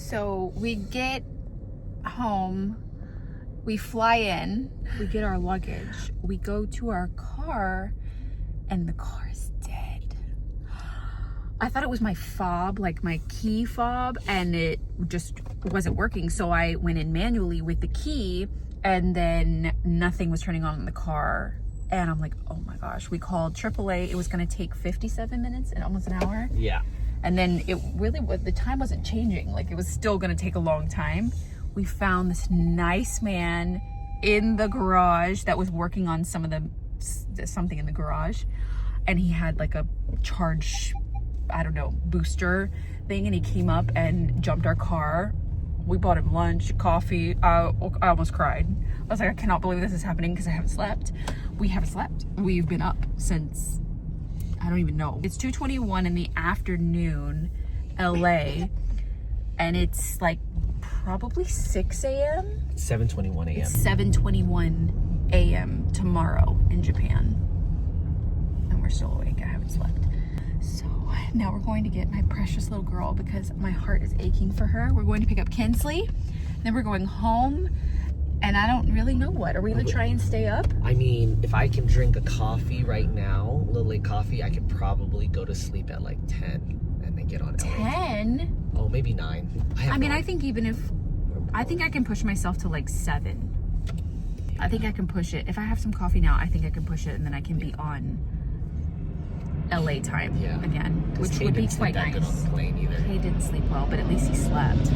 So we get home, we fly in, we get our luggage, we go to our car, and the car is dead. I thought it was my fob, like my key fob, and it just wasn't working. So I went in manually with the key, and then nothing was turning on in the car. And I'm like, oh my gosh. We called AAA. It was gonna take 57 minutes and almost an hour. Yeah. And then it really, the time wasn't changing. Like, it was still gonna take a long time. We found this nice man in the garage that was working on something in the garage. And he had like a charge, I don't know, booster thing. And he came up and jumped our car. We bought him lunch, coffee. I almost cried. I was like, I cannot believe this is happening because I haven't slept. We haven't slept. We've been up since, I don't even know. It's 2:21 in the afternoon, LA, and it's like probably 6 a.m. 7:21 a.m. It's 7:21 a.m. tomorrow in Japan. And we're still awake. I haven't slept. So now we're going to get my precious little girl because my heart is aching for her. We're going to pick up Kinsley. Then we're going home. And I don't really know what. Are we gonna try and stay up? I mean, if I can drink a coffee right now, a little late coffee, I could probably go to sleep at like 10 and then get on 10? Oh, maybe 9. I mean, I think even if, I think I can push myself to like 7. Yeah. I think I can push it. If I have some coffee now, I think I can push it and then I can be on LA time again, which would be quite nice. Good on the plane either. He didn't sleep well, but at least he slept.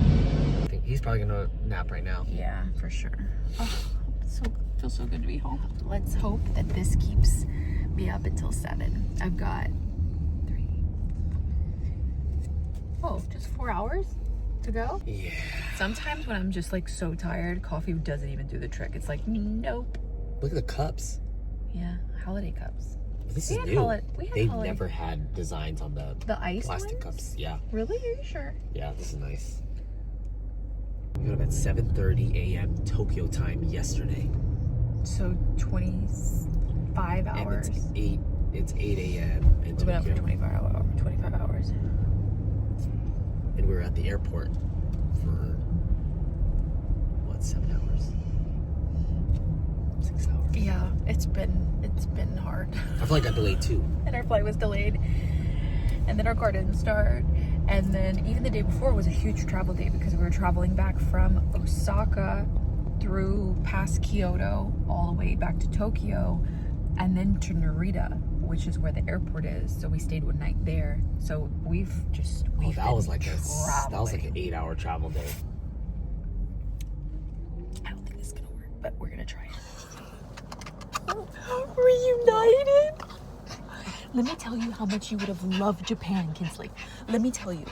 He's probably gonna nap right now. Yeah, for sure. Oh, feels so good to be home. Let's hope that this keeps me up until 7. I've got 3. Oh, just 4 hours to go? Yeah. Sometimes when I'm just like so tired, coffee doesn't even do the trick. It's like, nope. Look at the cups. Yeah, holiday cups. This is new. They've never had designs on the ice plastic ones? cups. Yeah. Really? Are you sure? Yeah, this is nice. We got up at 7:30 a.m. Tokyo time yesterday. So 25 hours. And it's 8 a.m. in We've been up for Tokyo. 25 hours. And we were at the airport for, what, 7 hours? 6 hours. Yeah, it's been hard. I feel like I delayed too. And our flight was delayed. And then our car didn't start. And then even the day before was a huge travel day because we were traveling back from Osaka through past Kyoto all the way back to Tokyo and then to Narita, which is where the airport is. So we stayed one night there. So we've that was like an 8-hour travel day. I don't think this is gonna work, but we're gonna try it. Reunited. Let me tell you how much you would have loved Japan, Kinsley. Let me tell you,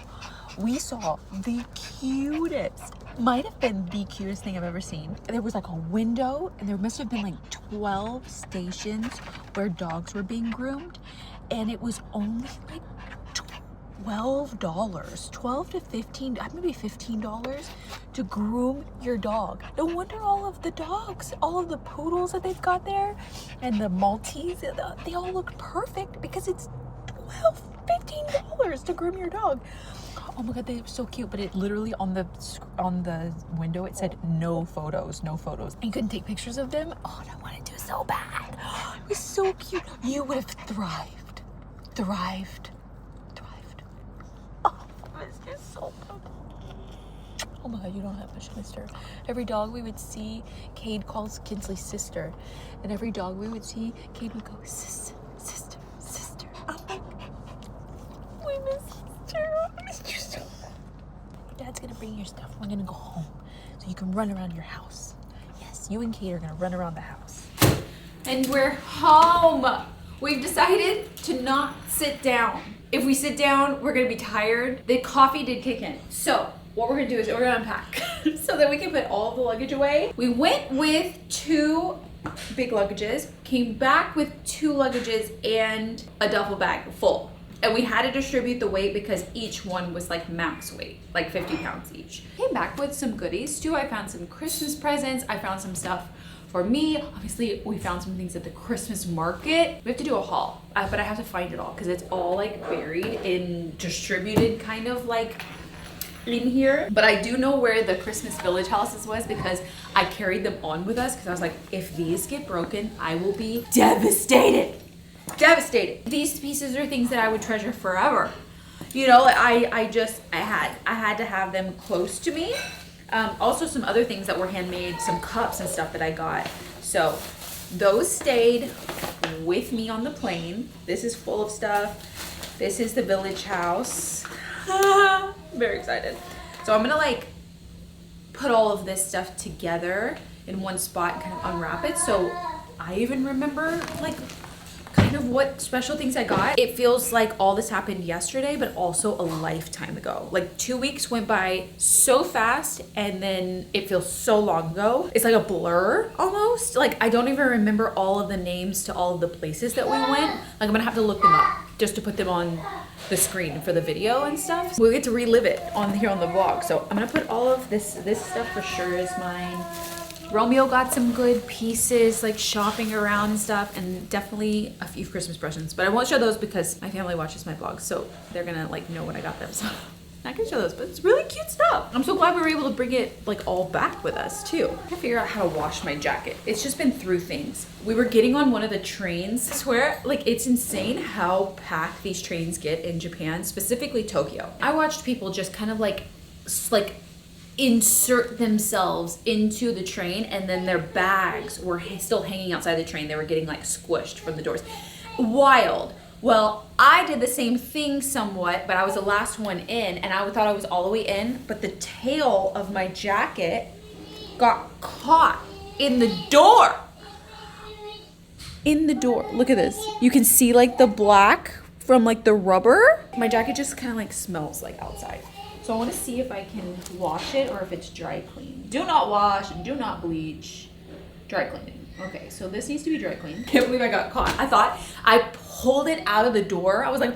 we saw the cutest, might have been the cutest thing I've ever seen. There was like a window and there must have been like 12 stations where dogs were being groomed. And it was only like $12, 12 to 15, maybe $15 to groom your dog. No wonder all of the dogs, all of the poodles that they've got there and the Maltese, they all look perfect because it's $12, $15 to groom your dog. Oh my God, they were so cute. But it literally on the window, it said no photos, no photos. And you couldn't take pictures of them. Oh, and I wanted to so bad. It was so cute. You would have thrived. Oh, this is so good. Oh my God, you don't have a sister. Every dog we would see, Cade calls Kinsley sister. And every dog we would see, Cade would go, sister. I'm like, we miss sister. I missed you so much. Dad's gonna bring your stuff. We're gonna go home so you can run around your house. Yes, you and Cade are gonna run around the house. And we're home. We've decided to not sit down. If we sit down, we're gonna be tired. The coffee did kick in. So what we're gonna do is we're gonna unpack so that we can put all of the luggage away. We went with 2 big luggages, came back with 2 luggages and a duffel bag full. And we had to distribute the weight because each one was like max weight, like 50 pounds each. Came back with some goodies too. I found some Christmas presents. I found some stuff for me. Obviously, we found some things at the Christmas market. We have to do a haul, but I have to find it all because it's all like buried in distributed kind of like in here, but I do know where the Christmas village houses was because I carried them on with us because I was like, if these get broken, I will be devastated. Devastated. These pieces are things that I would treasure forever. You know, I had to have them close to me. Also some other things that were handmade, some cups and stuff that I got. So those stayed with me on the plane. This is full of stuff. This is the village house. Very excited. So I'm gonna like put all of this stuff together in one spot and kind of unwrap it. So I even remember like kind of what special things I got. It feels like all this happened yesterday, but also a lifetime ago. Like 2 weeks went by so fast and then it feels so long ago. It's like a blur almost. Like I don't even remember all of the names to all of the places that we went. Like I'm gonna have to look them up just to put them on the screen for the video and stuff. We'll get to relive it on here on the vlog. So I'm gonna put all of this stuff for sure is mine. Romeo got some good pieces, like shopping around and stuff, and definitely a few Christmas presents. But I won't show those because my family watches my vlogs, so they're gonna like know what I got them. So I can show those, but it's really cute stuff. I'm so glad we were able to bring it like all back with us too. I have to figure out how to wash my jacket. It's just been through things. We were getting on one of the trains. I swear, like it's insane how packed these trains get in Japan, specifically Tokyo. I watched people just kind of like insert themselves into the train and then their bags were still hanging outside the train. They were getting like squished from the doors. Wild. Well, I did the same thing somewhat, but I was the last one in and I thought I was all the way in, but the tail of my jacket got caught in the door. In the door. Look at this. You can see like the black from like the rubber. My jacket just kind of like smells like outside. So I want to see if I can wash it or if it's dry clean. Do not wash and do not bleach. Dry cleaning. Okay, so this needs to be dry cleaned. Can't believe I got caught. I thought I pulled it out of the door. I was like,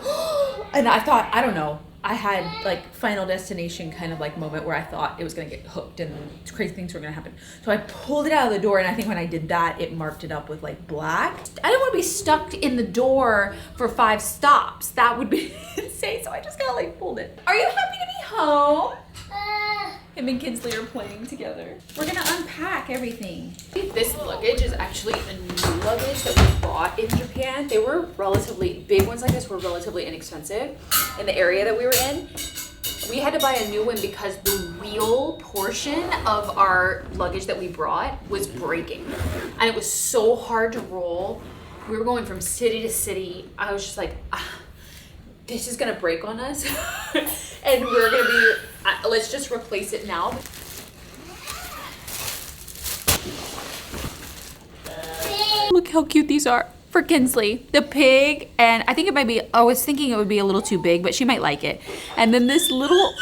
and I thought, I don't know. I had like Final Destination kind of like moment where I thought it was gonna get hooked and crazy things were gonna happen. So I pulled it out of the door and I think when I did that, it marked it up with like black. I didn't want to be stuck in the door for 5 stops. That would be insane. So I just kind of like pulled it. Are you happy to be home? Him and Kinsley are playing together. We're gonna unpack everything. This luggage is actually a new luggage that we bought in Japan. They were relatively, big ones like this were relatively inexpensive in the area that we were in. We had to buy a new one because the wheel portion of our luggage that we brought was breaking. And it was so hard to roll. We were going from city to city. I was just like, this is gonna break on us. And we're gonna be, let's just replace it now. Look how cute these are for Kinsley. The pig, and I think it might be, I was thinking it would be a little too big, but she might like it. And then this little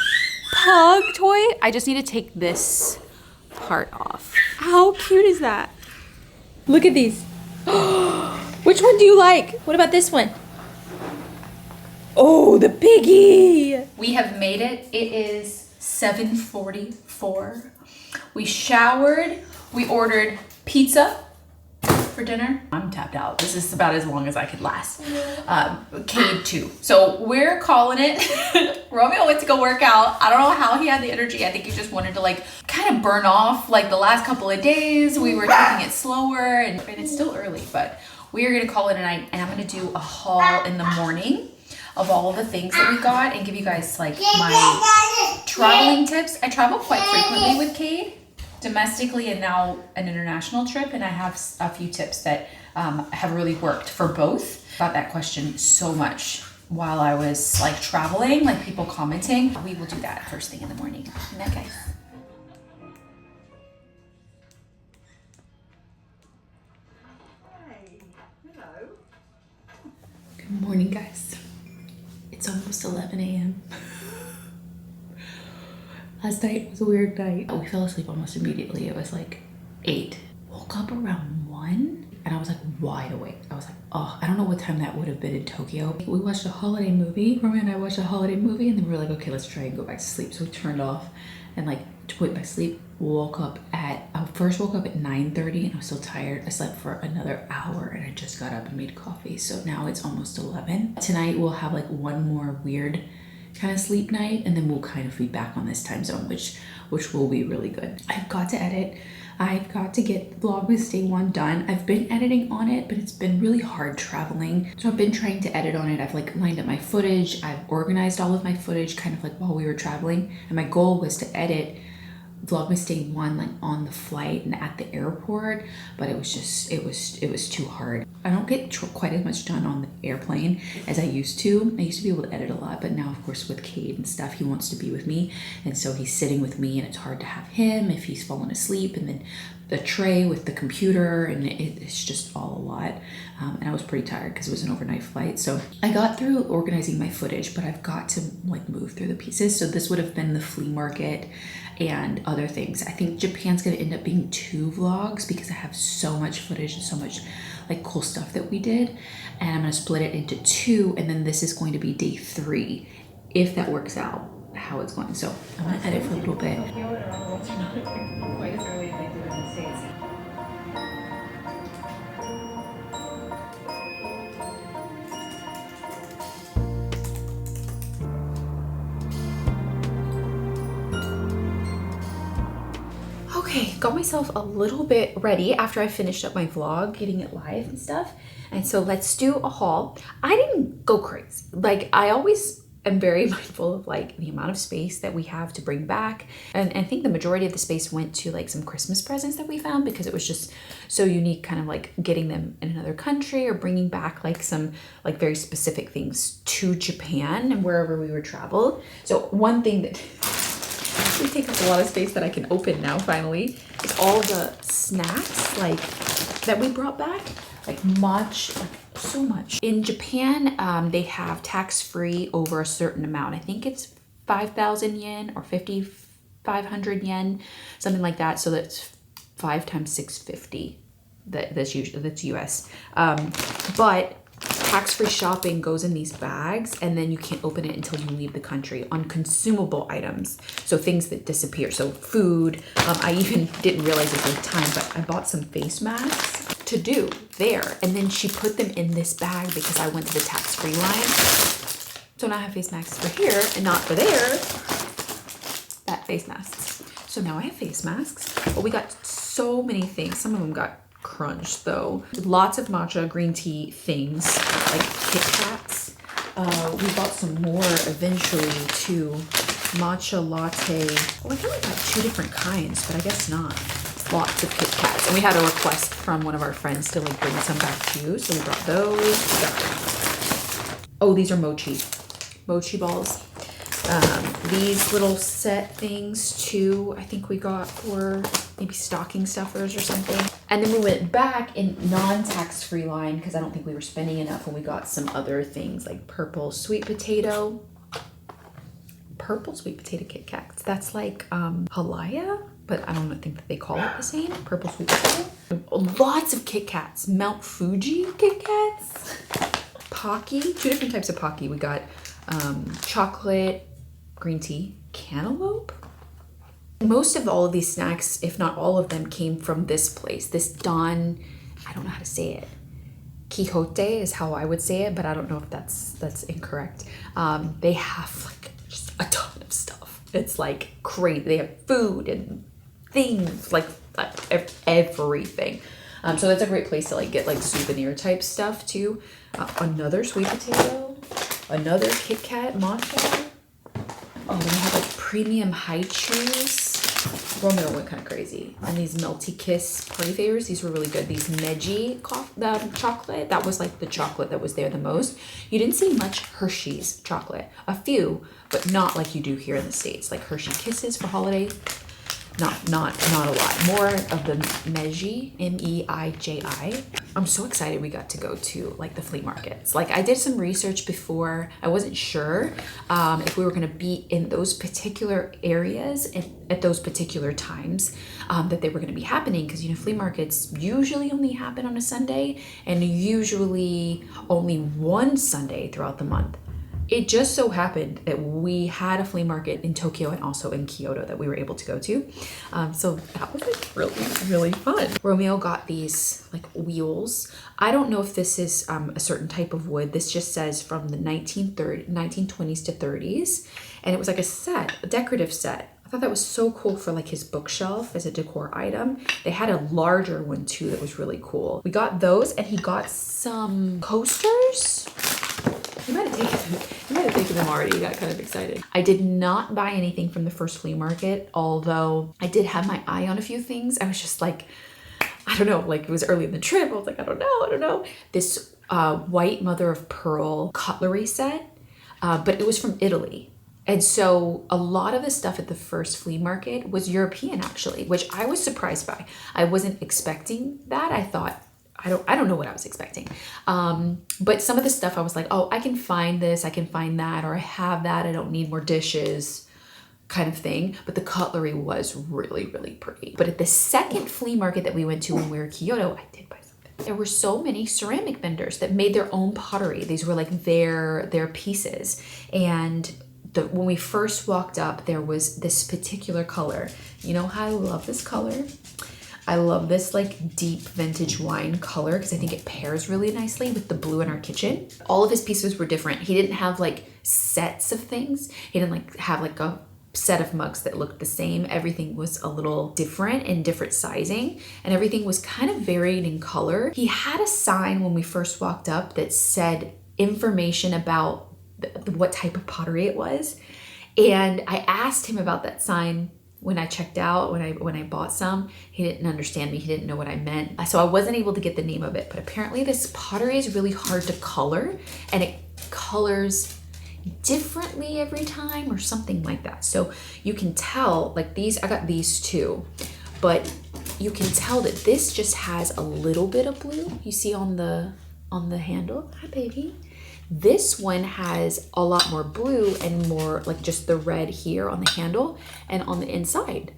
pug toy, I just need to take this part off. How cute is that? Look at these. Which one do you like? What about this one? Oh, the piggy! We have made it. It is 7:44. We showered. We ordered pizza for dinner. I'm tapped out. This is about as long as I could last. Cade too. So we're calling it. Romeo went to go work out. I don't know how he had the energy. I think he just wanted to like kind of burn off like the last couple of days. We were taking it slower and it's still early, but we are gonna call it a night and I'm gonna do a haul in the morning of all of the things that we got and give you guys like my traveling tips. I travel quite frequently with Cade, domestically and now an international trip, and I have a few tips that have really worked for both. Got that question so much while I was like traveling, like people commenting. We will do that first thing in the morning. Good night, guys. Hello. Good morning, guys. It's almost 11 a.m. Last night was a weird night. We fell asleep almost immediately. It was like 8. Woke up around 1 and I was like wide awake. I was like, oh, I don't know what time that would have been in Tokyo. We watched a holiday movie. Romeo and I watched a holiday movie and then we were like, okay, let's try and go back to sleep. So we turned off and like went back to sleep. Woke up at, I first woke up at 9:30 and I was so tired. I slept for another hour and I just got up and made coffee. So now it's almost 11. Tonight we'll have like one more weird kind of sleep night, and then we'll kind of be back on this time zone, which will be really good. I've got to edit. I've got to get Vlogmas Day 1 done. I've been editing on it, but it's been really hard traveling. So I've been trying to edit on it. I've like lined up my footage. I've organized all of my footage kind of like while we were traveling. And my goal was to edit Vlogmas Day 1 like on the flight and at the airport, but it was just, it was too hard. I don't get quite as much done on the airplane as I used to. I used to be able to edit a lot, but now of course with Cade and stuff, he wants to be with me. And so he's sitting with me and it's hard to have him if he's fallen asleep, and then the tray with the computer, and it's just all a lot. And I was pretty tired because it was an overnight flight. So I got through organizing my footage, but I've got to like move through the pieces. So this would have been the flea market and other things. I think Japan's gonna end up being 2 vlogs because I have so much footage and so much like cool stuff that we did. And I'm gonna split it into 2, and then this is going to be day 3, if that works out how it's going. So I'm gonna edit for a little bit. Quite as early as they do in the States. Okay, got myself a little bit ready after I finished up my vlog, getting it live and stuff. And so let's do a haul. I didn't go crazy. Like, I always am very mindful of like the amount of space that we have to bring back. And I think the majority of the space went to like some Christmas presents that we found because it was just so unique, kind of like getting them in another country or bringing back like some like very specific things to Japan and wherever we were traveled. So one thing that actually takes up a lot of space that I can open now finally is all the snacks like that we brought back, like so much. In Japan, they have tax-free over a certain amount. I think it's 5,000 yen or 5,500 yen, something like that. So that's 5 times 650. That's US. But tax-free shopping goes in these bags, and then you can't open it until you leave the country on consumable items. So things that disappear. So food. I even didn't realize it at the time, but I bought some face masks to do there, and then she put them in this bag because I went to the tax-free line. So now I have face masks for here and not for there. That face masks. So now I have face masks, but we got so many things. Some of them got crunched though. Lots of matcha green tea things like Kit Kats. We bought some more eventually too. Matcha latte. Oh, I thought we got 2 different kinds, but I guess not. Lots of Kit Kats. And we had a request from one of our friends to like bring some back too. So we brought those. Oh, these are mochi balls. These little set things too, I think we got for maybe stocking stuffers or something. And then we went back in non-tax-free line because I don't think we were spending enough, and we got some other things like purple sweet potato Kit Kats. That's like Halaya, but I don't think that they call it the same. Purple sweet potato. Lots of Kit Kats. Mount Fuji Kit Kats. Pocky. 2 different types of Pocky. We got chocolate, green tea, cantaloupe. Most of all of these snacks, if not all of them, came from this place. This Don, I don't know how to say it. Quixote is how I would say it, but I don't know if that's incorrect. They have like just a ton of stuff. It's like crazy. They have food and things, like everything. So that's a great place to like get like souvenir type stuff too. Another sweet potato, another Kit Kat matcha. Oh, then we have like premium high chews. Romeo went kind of crazy. And these Melty Kiss party favors, these were really good. These Meiji chocolate, that was like the chocolate that was there the most. You didn't see much Hershey's chocolate. A few, but not like you do here in the States. Like Hershey Kisses for holiday. Not a lot. More of the Meiji, M-E-I-J-I. I'm so excited we got to go to like the flea markets. Like I did some research before. I wasn't sure if we were gonna be in those particular areas at those particular times that they were gonna be happening. Because, you know, flea markets usually only happen on a Sunday, and usually only one Sunday throughout the month it just so happened that we had a flea market in Tokyo and also in Kyoto that we were able to go to. So that was like really, really fun. Romeo got these like wheels. I don't know if this is a certain type of wood. This just says from the 1920s to 30s. And it was like a set, a decorative set. I thought that was so cool for like his bookshelf as a decor item. They had a larger one too that was really cool. We got those, and he got some coasters. You might have taken them already. You got kind of excited. I did not buy anything from the first flea market, although I did have my eye on a few things. I was just like, I don't know, like it was early in the trip. I was like, I don't know. This white mother of pearl cutlery set, but it was from Italy. And so a lot of the stuff at the first flea market was European actually, which I was surprised by. I wasn't expecting that. I thought, I don't know what I was expecting. But some of the stuff I was like, oh, I can find this, I can find that, or I have that, I don't need more dishes kind of thing. But the cutlery was really, really pretty. But at the second flea market that we went to when we were in Kyoto, I did buy something. There were so many ceramic vendors that made their own pottery. These were like their pieces. And when we first walked up, there was this particular color. You know how I love this color? I love this like deep vintage wine color because I think it pairs really nicely with the blue in our kitchen. All of his pieces were different. He didn't have like sets of things. He didn't like have like a set of mugs that looked the same. Everything was a little different in different sizing, and everything was kind of varied in color. He had a sign when we first walked up that said information about what type of pottery it was. And I asked him about that sign when I checked out, when I bought some. He didn't understand me. He didn't know what I meant. So I wasn't able to get the name of it, but apparently this pottery is really hard to color, and it colors differently every time or something like that. So you can tell, like these, I got these too, but you can tell that this just has a little bit of blue. You see on the handle. Hi, baby. This one has a lot more blue and more like just the red here on the handle and on the inside.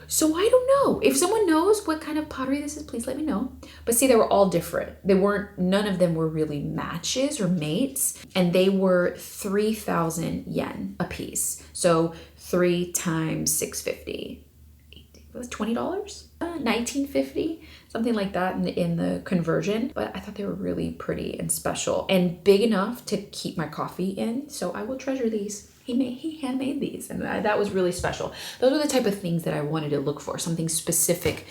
So I don't know. If someone knows what kind of pottery this is, please let me know. But see, they were all different. None of them were really matches or mates. And they were 3,000 yen a piece. So 3 times 650. It was $20? $19.50, something like that in the conversion. But I thought they were really pretty and special and big enough to keep my coffee in. So I will treasure these. He handmade these, and that was really special. Those are the type of things that I wanted to look for, something specific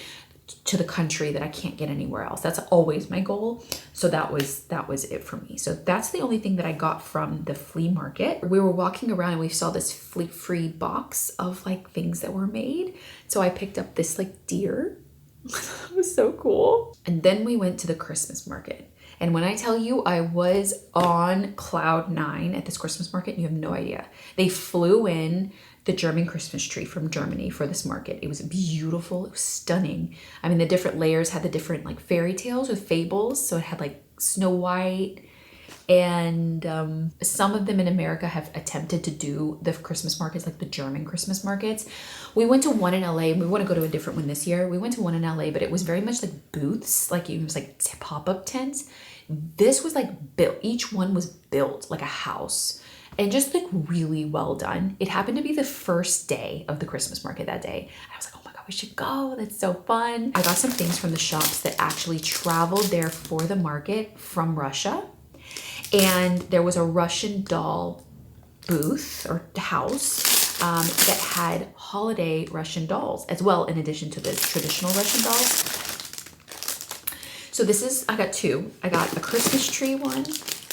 to the country that I can't get anywhere else. That's always my goal. So that was it for me. So that's the only thing that I got from the flea market. We were walking around and we saw this flea-free box of like things that were made. So I picked up this like deer. It was so cool. And then we went to the Christmas market. And when I tell you I was on cloud 9 at this Christmas market, you have no idea. They flew in the German Christmas tree from Germany for this market. It was beautiful. It was stunning. I mean, the different layers had the different like fairy tales or fables. So it had like Snow White, and some of them in America have attempted to do the Christmas markets, like the German Christmas markets. We went to one in LA, and we want to go to a different one this year. We went to one in LA, but it was very much like booths, like it was like pop-up tents. This was like built, each one was built like a house, and just like really well done. It happened to be the first day of the Christmas market that day. I was like, oh my God, we should go. That's so fun. I got some things from the shops that actually traveled there for the market from Russia. And there was a Russian doll booth or house that had holiday Russian dolls as well, in addition to the traditional Russian dolls. So I got two. I got a Christmas tree one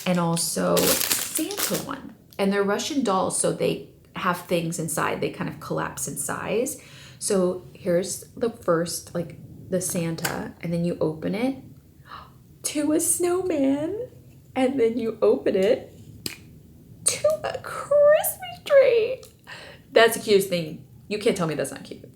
and also Santa one. And they're Russian dolls, so they have things inside. They kind of collapse in size. So here's the first, like the Santa, and then you open it to a snowman, and then you open it to a Christmas tree. That's the cutest thing. You can't tell me that's not cute.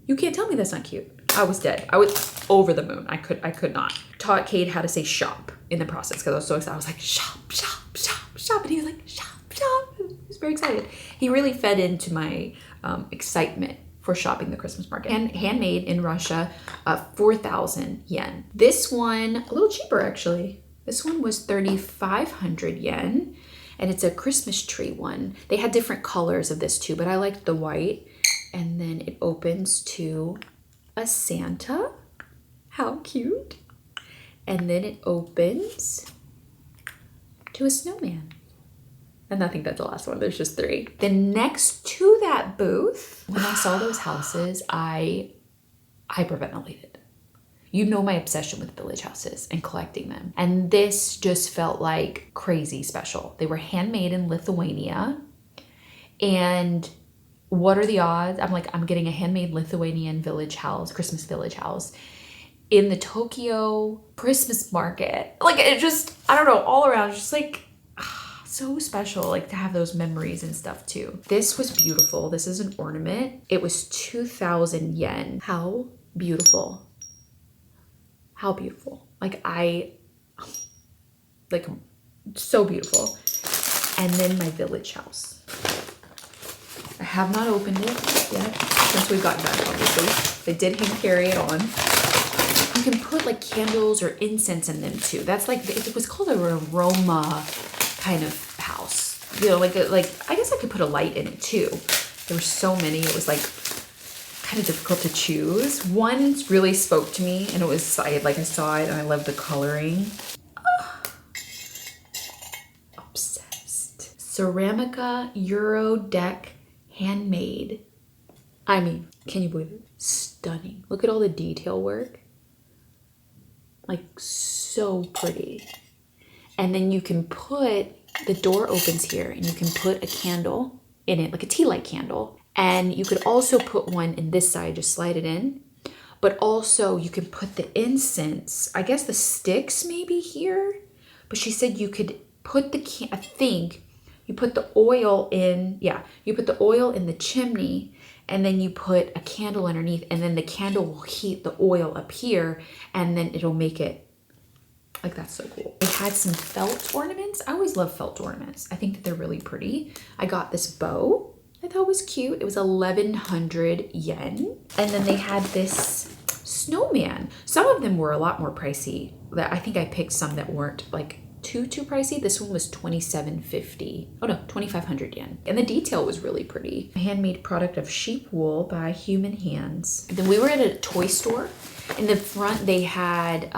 You can't tell me that's not cute. I was dead. I was over the moon. I could not. Taught Cade how to say shop in the process because I was so excited. I was like, shop, shop, shop, shop. And he was like, shop, shop. He was very excited. He really fed into my excitement for shopping the Christmas market. And handmade in Russia, 4,000 yen. This one, a little cheaper actually. This one was 3,500 yen. and it's a Christmas tree one. They had different colors of this too, but I liked the white. And then it opens to a Santa. How cute. And then it opens to a snowman. And I think that's the last one. There's just 3. Then next to that booth, when I saw those houses, I hyperventilated. You know my obsession with village houses and collecting them. And this just felt like crazy special. They were handmade in Lithuania. And what are the odds? I'm like, I'm getting a handmade Lithuanian village house, Christmas village house in the Tokyo Christmas market. Like it just, I don't know, all around, just like so special, like to have those memories and stuff too. This was beautiful. This is an ornament. It was 2,000 yen. How beautiful. How beautiful. Like so beautiful. And then my village house. I have not opened it yet since we've gotten back, obviously. They did hand carry it on. You can put like candles or incense in them too. That's like, it was called an aroma kind of house. You know, like I guess I could put a light in it too. There were so many, it was like kind of difficult to choose. One really spoke to me and it was, I saw it and I loved the coloring. Obsessed. Ceramica Euro deck handmade. I mean, can you believe it? Stunning. Look at all the detail work. Like so pretty. And then you can put, the door opens here and you can put a candle in it, like a tea light candle. And you could also put one in this side, just slide it in. But also you can put the incense, I guess the sticks maybe here. But she said you could put the, I think you put the oil in, yeah, you put the oil in the chimney and then you put a candle underneath and then the candle will heat the oil up here and then it'll make it, like that's so cool. It had some felt ornaments. I always love felt ornaments. I think that they're really pretty. I got this bow. I thought was cute. It was 1,100 yen. And then they had this snowman. Some of them were a lot more pricey. I think I picked some that weren't like too pricey. This one was 2,750. Oh no, 2,500 yen. And the detail was really pretty. A handmade product of sheep wool by human hands. And then we were at a toy store. In the front, they had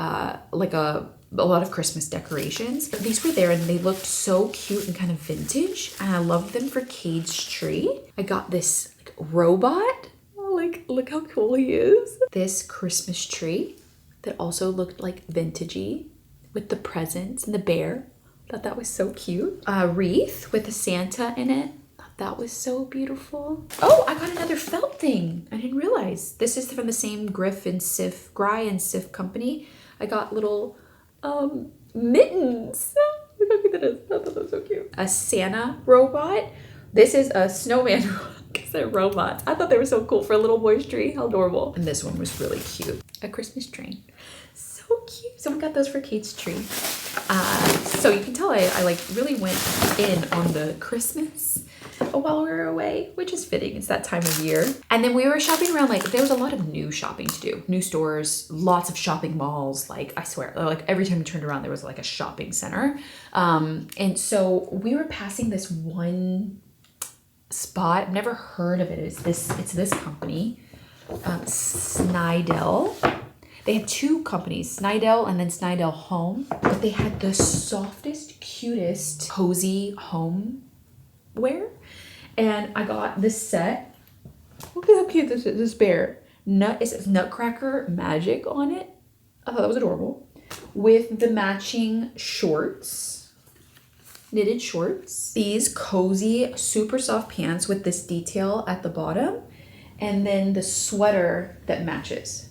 like a lot of Christmas decorations. These were there and they looked so cute and kind of vintage. And I loved them for Cade's tree. I got this like, robot. Oh, like, look how cool he is. This Christmas tree that also looked like vintagey with the presents and the bear. Thought that was so cute. A wreath with a Santa in it. Thought that was so beautiful. Oh, I got another felt thing. I didn't realize. This is from the same Gry and Sif company. I got little mittens. Look how cute that is. I thought that was so cute. A Santa robot. This is a snowman because they're robots. I thought they were so cool for a little boy's tree. How adorable. And this one was really cute. A Christmas train. So cute. So we got those for Kate's tree. So you can tell I like really went in on the Christmas while we were away, which is fitting. It's that time of year. And then we were shopping around, like there was a lot of new shopping to do. New stores, lots of shopping malls. Like I swear, like every time you turned around, there was like a shopping center. And so we were passing this one spot. I've never heard of it. It's this company, Snydell. They had two companies, Snydell and then Snydell Home. But they had the softest, cutest, cozy homeware. And I got this set. Look at how cute this is, this bear. It says Nutcracker Magic on it. I thought that was adorable. With the matching shorts, knitted shorts. These cozy, super soft pants with this detail at the bottom. And then the sweater that matches.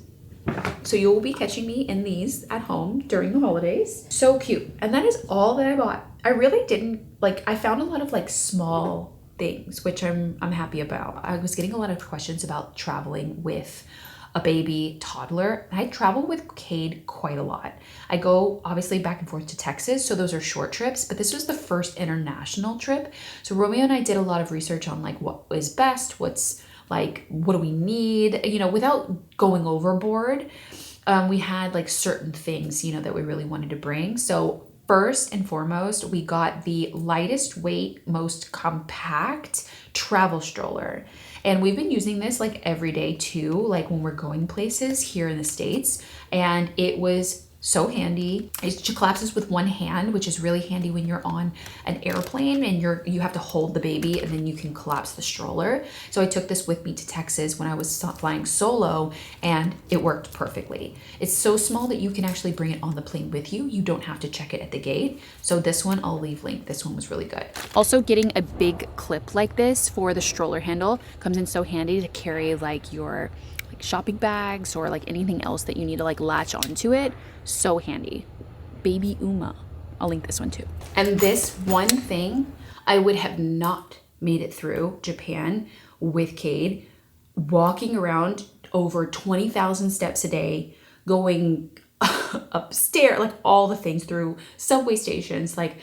So you will be catching me in these at home during the holidays. So cute. And that is all that I bought. I really didn't, like, I found a lot of like small things, which I'm happy about. I was getting a lot of questions about traveling with a baby toddler. I travel with Cade quite a lot. I go obviously back and forth to Texas, so those are short trips, but this was the first international trip. So Romeo and I did a lot of research on like what is best, what's like, what do we need, you know, without going overboard. We had like certain things, you know, that we really wanted to bring. So First and foremost, we got the lightest weight, most compact travel stroller. And we've been using this like every day too, like when we're going places here in the States. And it was so handy. It collapses with one hand, which is really handy when you're on an airplane and you have to hold the baby and then you can collapse the stroller. So I took this with me to Texas when I was flying solo and it worked perfectly. It's so small that you can actually bring it on the plane with you. You don't have to check it at the gate. So this one, I'll leave link. This one was really good. Also, getting a big clip like this for the stroller handle comes in so handy to carry like your shopping bags or like anything else that you need to like latch onto it. So handy. Baby Uma. I'll link this one too. And this one thing, I would have not made it through Japan with Cade, walking around over 20,000 steps a day, going upstairs, like all the things through subway stations, like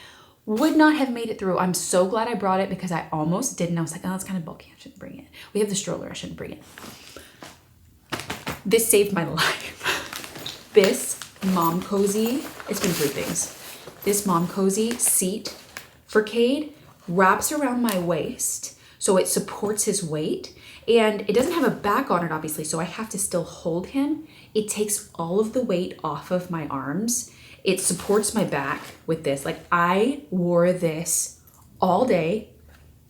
would not have made it through. I'm so glad I brought it because I almost didn't. I was like, oh, it's kind of bulky. I shouldn't bring it. We have the stroller. I shouldn't bring it. This saved my life. This mom cozy, it's been three things. This mom cozy seat for Cade wraps around my waist so it supports his weight, and it doesn't have a back on it obviously, so I have to still hold him. It takes all of the weight off of my arms. It supports my back with this. Like I wore this all day,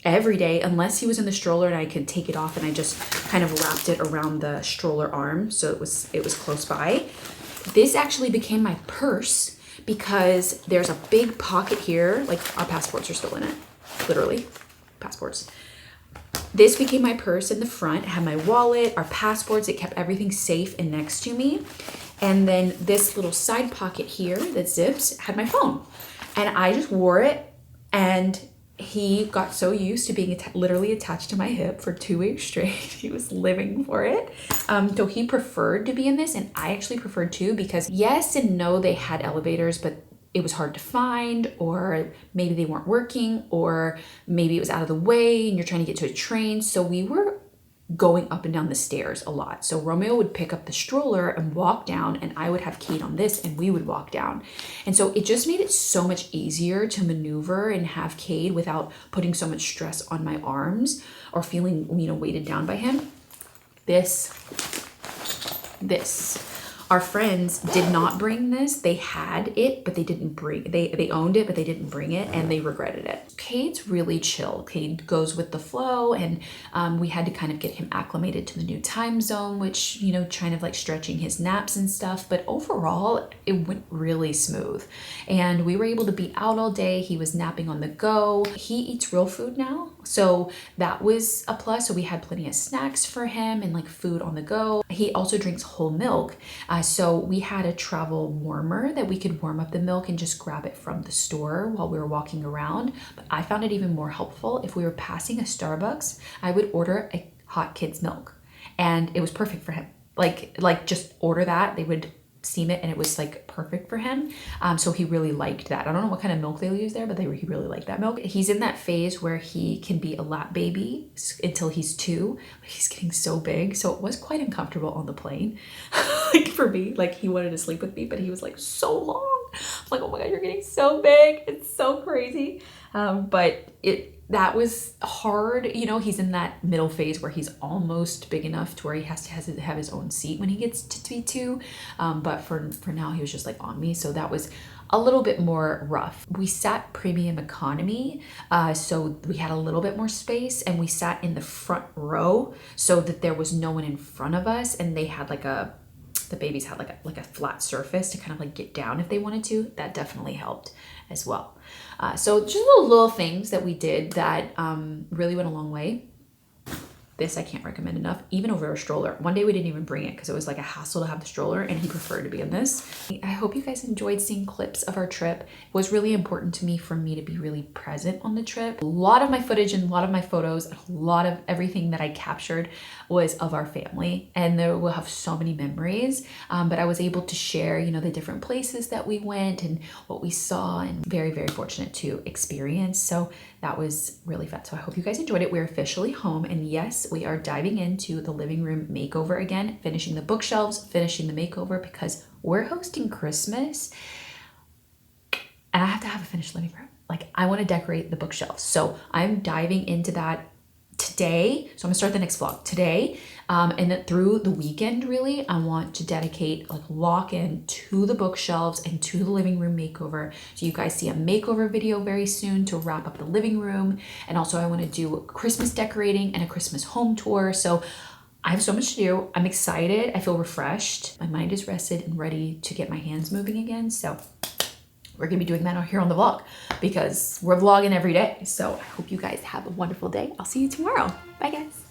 every day, unless he was in the stroller and I could take it off, and I just kind of wrapped it around the stroller arm so it was close by. This actually became my purse because there's a big pocket here, like our passports are still in it, literally, passports. This became my purse in the front. It had my wallet, our passports, it kept everything safe and next to me. And then this little side pocket here that zips had my phone. And I just wore it, and he got so used to being literally attached to my hip for 2 weeks straight. He was living for it. So he preferred to be in this, and I actually preferred too, because yes and no, they had elevators, but it was hard to find, or maybe they weren't working, or maybe it was out of the way and you're trying to get to a train. So we were going up and down the stairs a lot. So Romeo would pick up the stroller and walk down, and I would have Cade on this and we would walk down. And so it just made it so much easier to maneuver and have Cade without putting so much stress on my arms or feeling, you know, weighted down by him. This. Our friends did not bring this. They had it, but they didn't bring, they owned it, but they didn't bring it, and they regretted it. Cade's really chill. Cade goes with the flow, and we had to kind of get him acclimated to the new time zone, which, you know, kind of like stretching his naps and stuff. But overall, it went really smooth. And we were able to be out all day. He was napping on the go. He eats real food now, so that was a plus. So we had plenty of snacks for him and like food on the go. He also drinks whole milk. So we had a travel warmer that we could warm up the milk and just grab it from the store while we were walking around. But I found it even more helpful if we were passing a Starbucks, I would order a hot kid's milk, and it was perfect for him. Like just order that, they would steam it, and it was like perfect for him. So he really liked that. I don't know what kind of milk they use there, but he really liked that milk. He's in that phase where he can be a lap baby until he's 2, but he's getting so big. So it was quite uncomfortable on the plane. Like for me, like he wanted to sleep with me, but he was like so long. I'm like, oh my God, you're getting so big. It's so crazy. But that was hard. You know, he's in that middle phase where he's almost big enough to where he has to have his own seat when he gets to be 2. But for now, he was just like on me. So that was a little bit more rough. We sat premium economy, so we had a little bit more space, and we sat in the front row so that there was no one in front of us, and they had the babies had like a flat surface to kind of like get down if they wanted to. That definitely helped as well. So just little things that we did that really went a long way. This I can't recommend enough, even over a stroller. One day we didn't even bring it because it was like a hassle to have the stroller, and he preferred to be in this. I hope you guys enjoyed seeing clips of our trip. It was really important to me for me to be really present on the trip. A lot of my footage and a lot of my photos, a lot of everything that I captured was of our family, and there will have so many memories. But I was able to share, you know, the different places that we went and what we saw, and very, very fortunate to experience. So that was really fun. So I hope you guys enjoyed it. We're officially home, and yes, we are diving into the living room makeover again, finishing the bookshelves, finishing the makeover, because we're hosting Christmas and I have to have a finished living room. Like I want to decorate the bookshelves. So I'm diving into that today. So I'm gonna start the next vlog today. And then through the weekend, really, I want to dedicate, like lock in to the bookshelves and to the living room makeover. So you guys see a makeover video very soon to wrap up the living room. And also I want to do Christmas decorating and a Christmas home tour. So I have so much to do. I'm excited. I feel refreshed. My mind is rested and ready to get my hands moving again. So we're gonna be doing that out here on the vlog because we're vlogging every day. So I hope you guys have a wonderful day. I'll see you tomorrow. Bye guys.